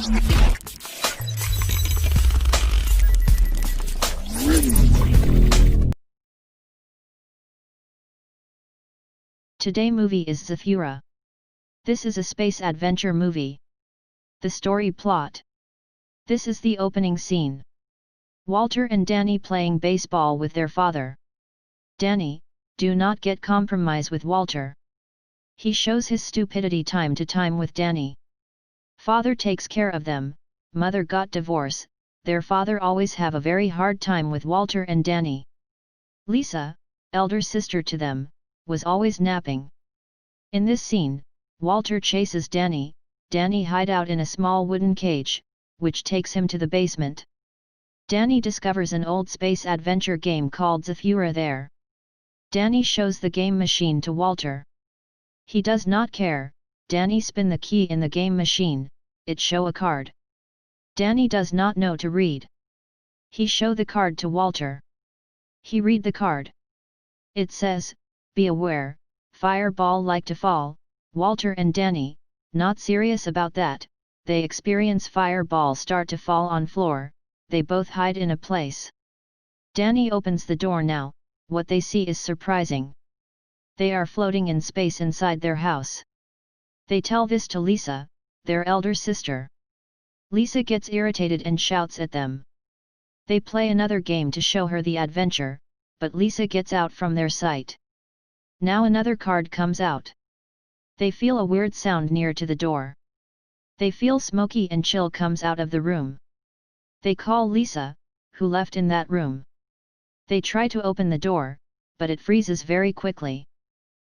Today movie is Zathura. This is a space adventure movie. The story plot. This is the opening scene. Walter and Danny playing baseball with their father. Danny, do not get compromise with Walter. He shows his stupidity time to time with Danny. Father takes care of them, mother got divorce, their father always have a very hard time with Walter and Danny. Lisa, elder sister to them, was always napping. In this scene, Walter chases Danny, Danny hide out in a small wooden cage, which takes him to the basement. Danny discovers an old space adventure game called Zathura there. Danny shows the game machine to Walter. He does not care, Danny spin the key in the game machine, it show a card. Danny does not know to read. He show the card to Walter. He read the card. It says, be aware, fireball like to fall. Walter and Danny, not serious about that, they experience fireball start to fall on floor, they both hide in a place. Danny opens the door now, what they see is surprising. They are floating in space inside their house. They tell this to Lisa, their elder sister. Lisa gets irritated and shouts at them. They play another game to show her the adventure, but Lisa gets out from their sight. Now another card comes out. They feel a weird sound near to the door. They feel smoky and chill comes out of the room. They call Lisa, who left in that room. They try to open the door, but it freezes very quickly.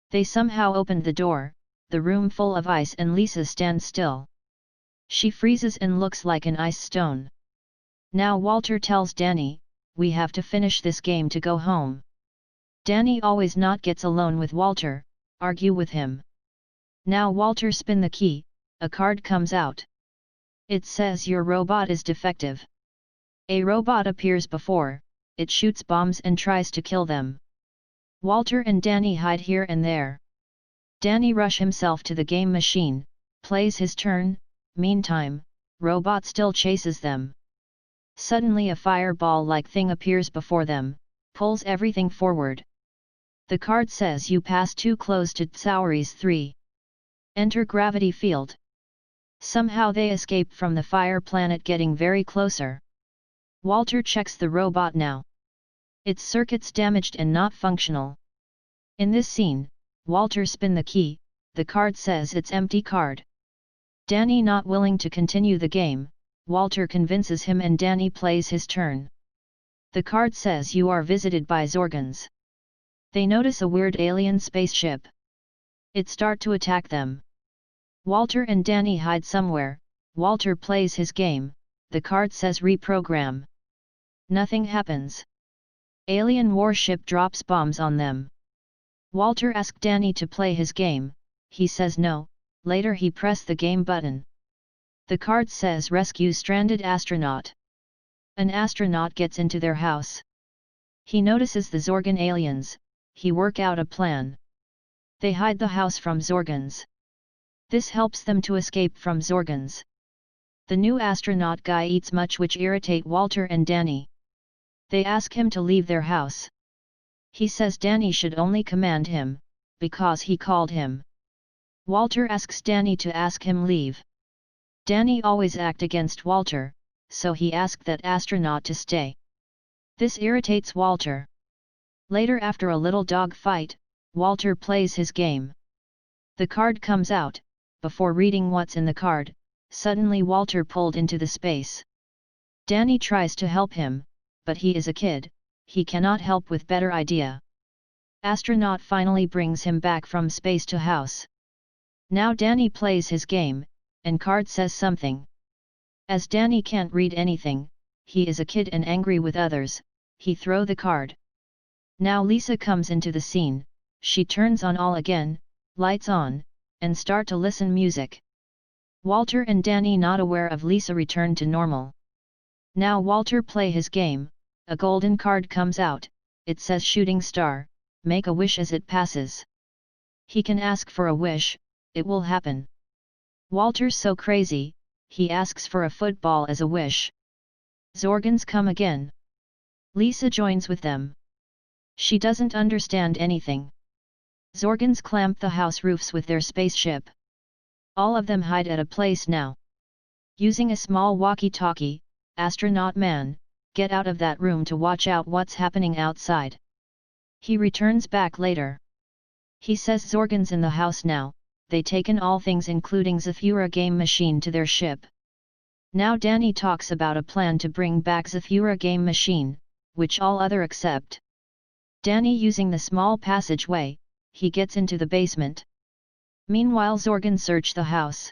They somehow opened the door, the room full of ice and Lisa stands still. She freezes and looks like an ice stone. Now Walter tells Danny, we have to finish this game to go home. Danny always not gets alone with Walter, argue with him. Now Walter spin the key, a card comes out. It says your robot is defective. A robot appears before, it shoots bombs and tries to kill them. Walter and Danny hide here and there. Danny rush himself to the game machine, plays his turn, meantime, robot still chases them. Suddenly a fireball-like thing appears before them, pulls everything forward. The card says you pass too close to Tsauries 3. Enter gravity field. Somehow they escape from the fire planet getting very closer. Walter checks the robot now. Its circuits damaged and not functional. In this scene, Walter spin the key, the card says it's empty card. Danny not willing to continue the game, Walter convinces him and Danny plays his turn. The card says you are visited by Zorgans. They notice a weird alien spaceship. It start to attack them. Walter and Danny hide somewhere, Walter plays his game, the card says reprogram. Nothing happens. Alien warship drops bombs on them. Walter asks Danny to play his game, he says no, later he press the game button. The card says rescue stranded astronaut. An astronaut gets into their house. He notices the Zorgan aliens, he work out a plan. They hide the house from Zorgans. This helps them to escape from Zorgans. The new astronaut guy eats much which irritate Walter and Danny. They ask him to leave their house. He says Danny should only command him, because he called him. Walter asks Danny to ask him leave. Danny always act against Walter, so he asked that astronaut to stay. This irritates Walter. Later after a little dog fight, Walter plays his game. The card comes out, before reading what's in the card, suddenly Walter pulled into the space. Danny tries to help him, but he is a kid, he cannot help with better idea. Astronaut finally brings him back from space to house. Now Danny plays his game, and card says something. As Danny can't read anything, he is a kid and angry with others, he throw the card. Now Lisa comes into the scene, she turns on all again, lights on, and start to listen music. Walter and Danny not aware of Lisa return to normal. Now Walter play his game, a golden card comes out, it says shooting star, make a wish as it passes. He can ask for a wish, it will happen. Walter's so crazy, he asks for a football as a wish. Zorgans come again. Lisa joins with them. She doesn't understand anything. Zorgans clamp the house roofs with their spaceship. All of them hide at a place now. Using a small walkie-talkie, astronaut man, get out of that room to watch out what's happening outside. He returns back later. He says Zorgans in the house now, they taken all things including Zathura game machine to their ship. Now Danny talks about a plan to bring back Zathura game machine, which all other accept. Danny using the small passageway, he gets into the basement. Meanwhile Zorgans search the house.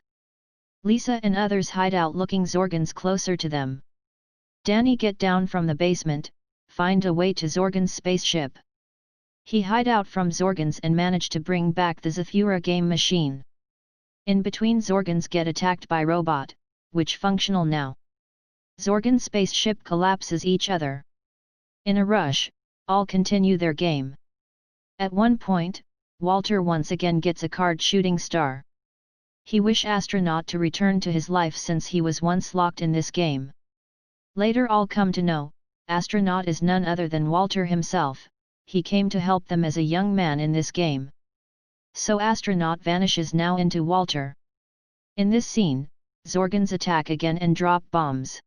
Lisa and others hide out looking Zorgans closer to them. Danny get down from the basement, find a way to Zorgans' spaceship. He hide out from Zorgans and manage to bring back the Zathura game machine. In between Zorgans get attacked by robot, which functional now. Zorgans' spaceship collapses each other. In a rush, all continue their game. At one point, Walter once again gets a card shooting star. He wish astronaut to return to his life since he was once locked in this game. Later all come to know, astronaut is none other than Walter himself, he came to help them as a young man in this game. So astronaut vanishes now into Walter. In this scene, Zorgans attack again and drop bombs.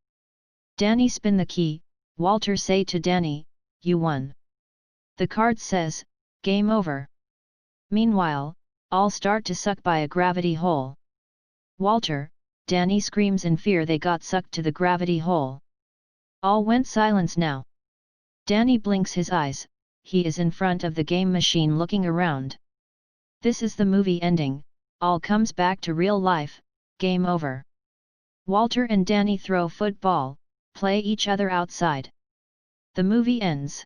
Danny spin the key, Walter say to Danny, "You won." The card says, "Game over." Meanwhile, all start to suck by a gravity hole. Walter, Danny screams in fear they got sucked to the gravity hole. All went silence now. Danny blinks his eyes, he is in front of the game machine looking around. This is the movie ending, all comes back to real life, game over. Walter and Danny throw football, play each other outside. The movie ends.